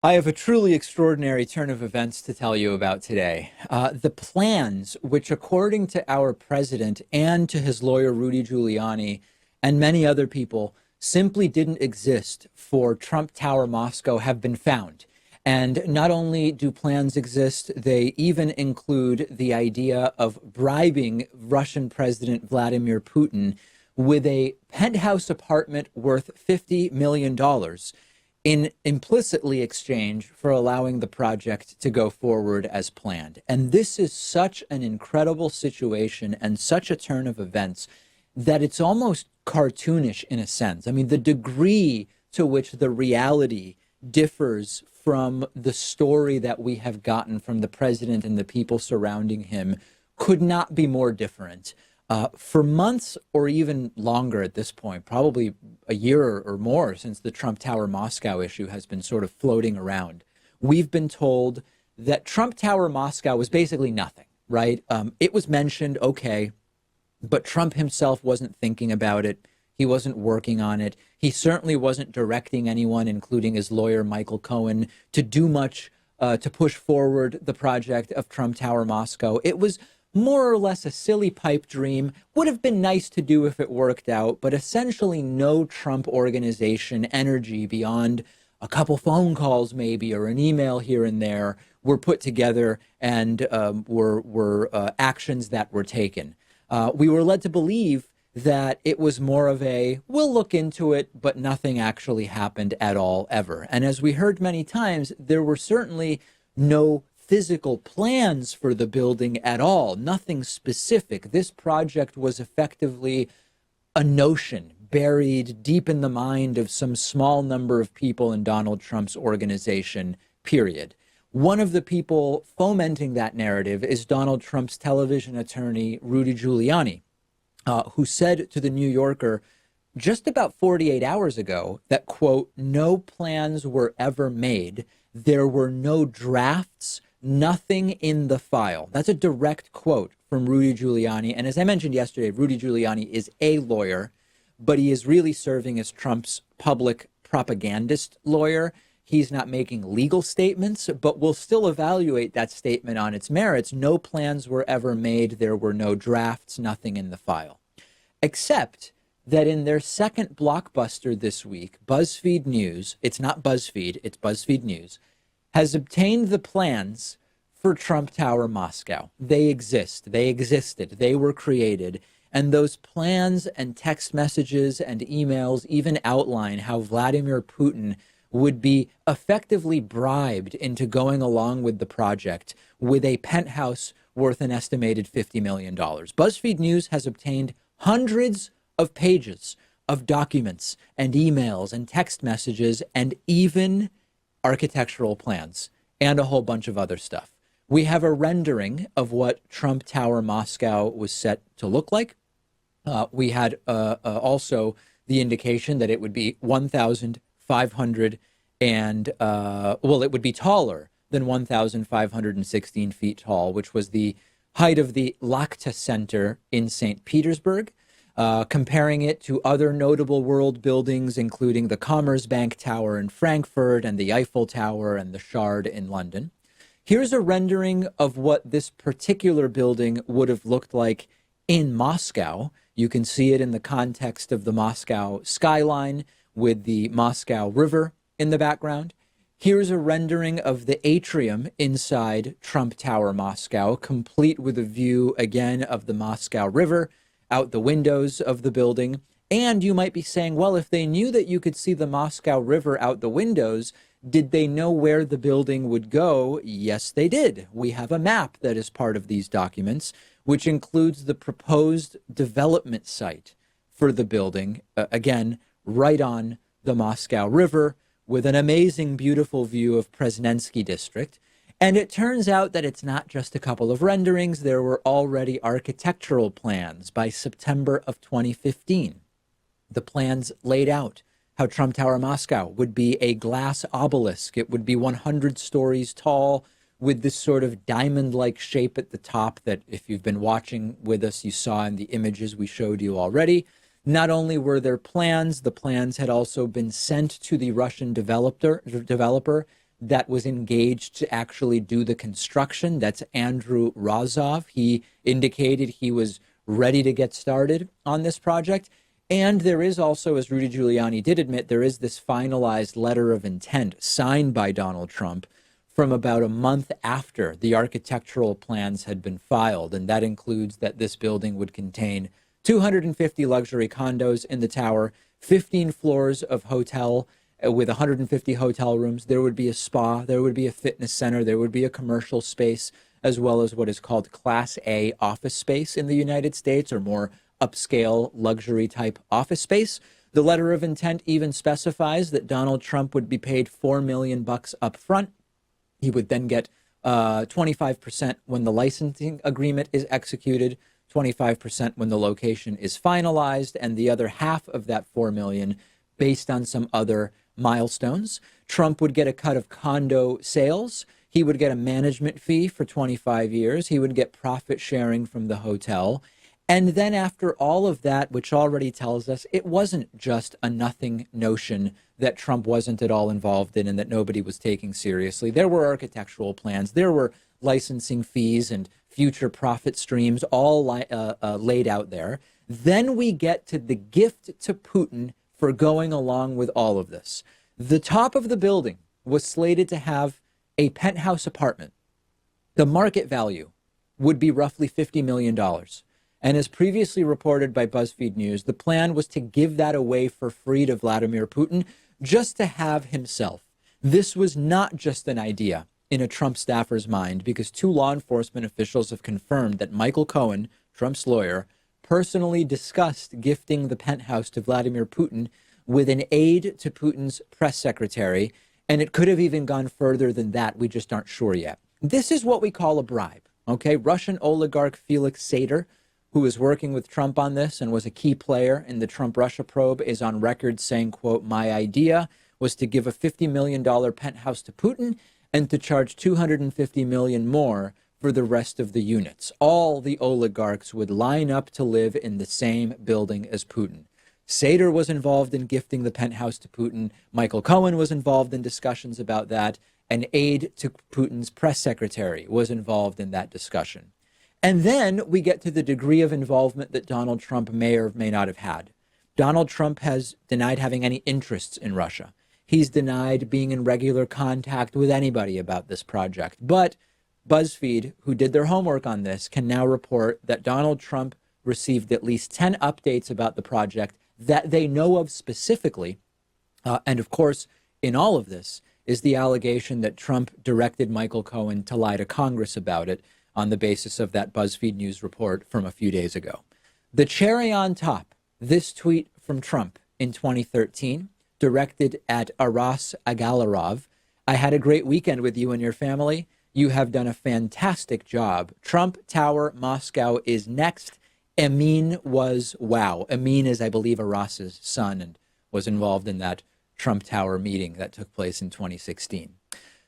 I have a truly extraordinary turn of events to tell you about today. The plans, which, according to our president and to his lawyer, Rudy Giuliani, and many other people, simply didn't exist for Trump Tower Moscow, have been found. And not only do plans exist, they even include the idea of bribing Russian President Vladimir Putin with a penthouse apartment worth $50 million in implicitly exchange for allowing the project to go forward as planned. And this is such an incredible situation and such a turn of events that it's almost cartoonish in a sense. I mean, the degree to which the reality differs from the story that we have gotten from the president and the people surrounding him could not be more different. For months or even longer at this point, probably a year or more since the Trump Tower Moscow issue has been sort of floating around, we've been told that Trump Tower Moscow was basically nothing, right? It was mentioned, okay, but Trump himself wasn't thinking about it. He wasn't working on it. He certainly wasn't directing anyone, including his lawyer, Michael Cohen, to do much to push forward the project of Trump Tower Moscow. It was more or less a silly pipe dream. Would have been nice to do if it worked out, but essentially no Trump organization energy beyond a couple phone calls maybe or an email here and there were put together and were actions that were taken. We were led to believe that it was more of a, we'll look into it, but nothing actually happened at all ever. And as we heard many times, there were certainly no physical plans for the building at all, nothing specific. This project was effectively a notion buried deep in the mind of some small number of people in Donald Trump's organization, period. One of the people fomenting that narrative is Donald Trump's television attorney, Rudy Giuliani, who said to the New Yorker just about 48 hours ago that, quote, no plans were ever made. There were no drafts, nothing in the file. That's a direct quote from Rudy Giuliani. And as I mentioned yesterday, Rudy Giuliani is a lawyer, but he is really serving as Trump's public propagandist lawyer. He's not making legal statements, but we'll still evaluate that statement on its merits. No plans were ever made. There were no drafts, nothing in the file. Except that in their second blockbuster this week, Buzzfeed News, it's not BuzzFeed, it's Buzzfeed News, has obtained the plans for Trump Tower Moscow. They exist. They existed. They were created. And those plans and text messages and emails even outline how Vladimir Putin would be effectively bribed into going along with the project with a penthouse worth an estimated $50 million. BuzzFeed News has obtained hundreds of pages of documents and emails and text messages and even architectural plans and a whole bunch of other stuff. We have a rendering of what Trump Tower Moscow was set to look like. We had also the indication that it would be 1,500 and, well, it would be taller than 1,516 feet tall, which was the height of the Lakta Center in St. Petersburg, comparing it to other notable world buildings, including the Commerzbank Tower in Frankfurt and the Eiffel Tower and the Shard in London. Here's a rendering of what this particular building would have looked like in Moscow. You can see it in the context of the Moscow skyline with the Moscow River in the background. Here's a rendering of the atrium inside Trump Tower Moscow, complete with a view again of the Moscow River out the windows of the building. And you might be saying, well, if they knew that you could see the Moscow River out the windows, did they know where the building would go? Yes, they did. We have a map that is part of these documents, which includes the proposed development site for the building, again, right on the Moscow River, with an amazing, beautiful view of Presnensky District. And it turns out that it's not just a couple of renderings. There were already architectural plans by September of 2015. The plans laid out how Trump Tower Moscow would be a glass obelisk. It would be 100 stories tall with this sort of diamond-like shape at the top that, if you've been watching with us, you saw in the images we showed you already. Not only were there plans, the plans had also been sent to the Russian developer that was engaged to actually do the construction. That's Andrew Rozov. He indicated he was ready to get started on this project. And there is also, as Rudy Giuliani did admit, there is this finalized letter of intent signed by Donald Trump from about a month after the architectural plans had been filed. And that includes that this building would contain 250 luxury condos in the tower, 15 floors of hotel with 150 hotel rooms. There would be a spa, there would be a fitness center, there would be a commercial space, as well as what is called Class A office space in the United States, or more upscale luxury type office space. The letter of intent even specifies that Donald Trump would be paid $4 million up front. He would then get 25% when the licensing agreement is executed, 25% when the location is finalized, and the other half of that $4 million based on some other milestones. Trump would get a cut of condo sales. He would get a management fee for 25 years. He would get profit sharing from the hotel. And then after all of that, which already tells us it wasn't just a nothing notion that Trump wasn't at all involved in and that nobody was taking seriously. There were architectural plans. There were licensing fees and future profit streams all laid out there. Then we get to the gift to Putin for going along with all of this. The top of the building was slated to have a penthouse apartment. The market value would be roughly $50 million. And as previously reported by Buzzfeed News, the plan was to give that away for free to Vladimir Putin just to have himself. This was not just an idea in a Trump staffer's mind, because two law enforcement officials have confirmed that Michael Cohen, Trump's lawyer, personally discussed gifting the penthouse to Vladimir Putin with an aide to Putin's press secretary. And it could have even gone further than that. We just aren't sure yet. This is what we call a bribe. Okay. Russian oligarch Felix Sater, who is working with Trump on this and was a key player in the Trump-Russia probe, is on record saying, quote, "My idea was to give a $50 million penthouse to Putin and to charge $250 million more for the rest of the units. All the oligarchs would line up to live in the same building as Putin." Sater was involved in gifting the penthouse to Putin. Michael Cohen was involved in discussions about that. An aide to Putin's press secretary was involved in that discussion. And then we get to the degree of involvement that Donald Trump may or may not have had. Donald Trump has denied having any interests in Russia. He's denied being in regular contact with anybody about this project. But BuzzFeed, who did their homework on this, can now report that Donald Trump received at least 10 updates about the project that they know of specifically. And of course, in all of this is the allegation that Trump directed Michael Cohen to lie to Congress about it on the basis of that BuzzFeed News report from a few days ago. The cherry on top, this tweet from Trump in 2013, directed at Aras Agalarov. "I had a great weekend with you and your family. You have done a fantastic job. Trump Tower, Moscow is next. Amin was wow." Amin is, I believe, Aras's son and was involved in that Trump Tower meeting that took place in 2016.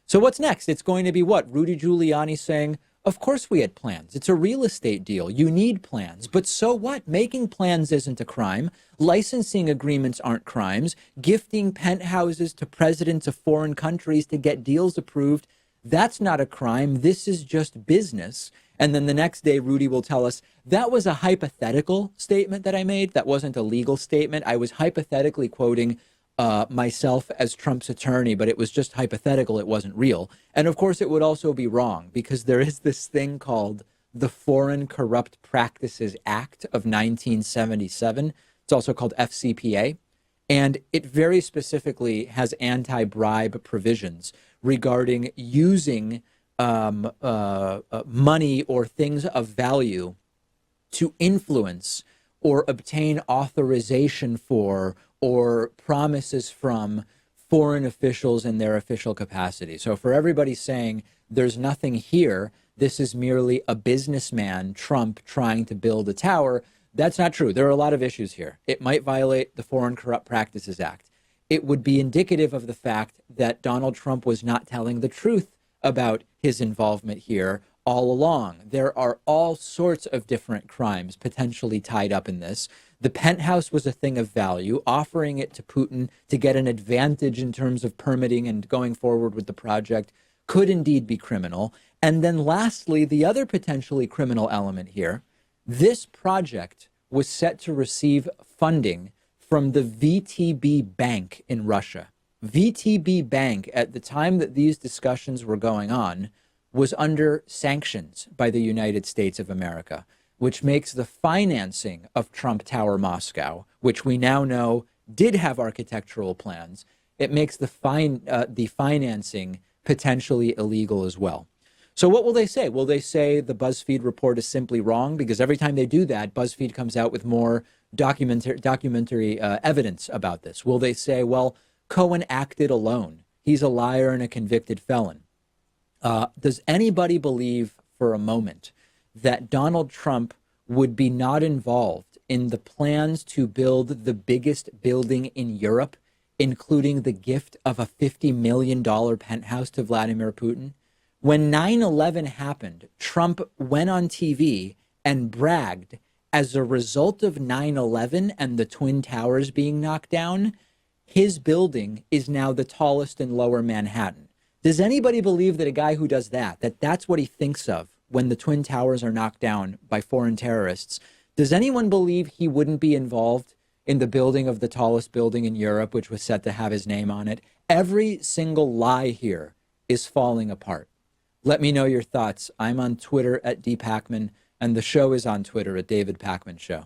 So what's next? It's going to be what? Rudy Giuliani saying, "Of course we had plans. It's a real estate deal. You need plans. But so what? Making plans isn't a crime. Licensing agreements aren't crimes. Gifting penthouses to presidents of foreign countries to get deals approved, that's not a crime. This is just business." And then the next day, Rudy will tell us, "That was a hypothetical statement that I made. That wasn't a legal statement. I was hypothetically quoting myself as Trump's attorney, but it was just hypothetical. It wasn't real." And of course, it would also be wrong, because there is this thing called the Foreign Corrupt Practices Act of 1977. It's also called FCPA. And it very specifically has anti-bribe provisions regarding using money or things of value to influence or obtain authorization for or promises from foreign officials in their official capacity. So for everybody saying there's nothing here, this is merely a businessman, Trump, trying to build a tower, that's not true. There are a lot of issues here. It might violate the Foreign Corrupt Practices Act. It would be indicative of the fact that Donald Trump was not telling the truth about his involvement here, all along. There are all sorts of different crimes potentially tied up in this. The penthouse was a thing of value. Offering it to Putin to get an advantage in terms of permitting and going forward with the project could indeed be criminal. And then lastly, the other potentially criminal element here, this project was set to receive funding from the VTB Bank in Russia. VTB Bank, at the time that these discussions were going on, was under sanctions by the United States of America, which makes the financing of Trump Tower Moscow, which we now know did have architectural plans, it makes the financing potentially illegal as well. So what will they say? Will they say the Buzzfeed report is simply wrong? Because every time they do that, Buzzfeed comes out with more documentary evidence about this. Will they say, well, Cohen acted alone. He's a liar and a convicted felon. Does anybody believe for a moment that Donald Trump would be not involved in the plans to build the biggest building in Europe, including the gift of a $50 million penthouse to Vladimir Putin? When 9/11 happened, Trump went on TV and bragged as a result of 9/11 and the Twin Towers being knocked down, his building is now the tallest in Lower Manhattan. Does anybody believe that a guy who does that's what he thinks of when the Twin Towers are knocked down by foreign terrorists? Does anyone believe he wouldn't be involved in the building of the tallest building in Europe, which was set to have his name on it? Every single lie here is falling apart. Let me know your thoughts. I'm on Twitter at @DPakman, and the show is on Twitter at David Pakman Show.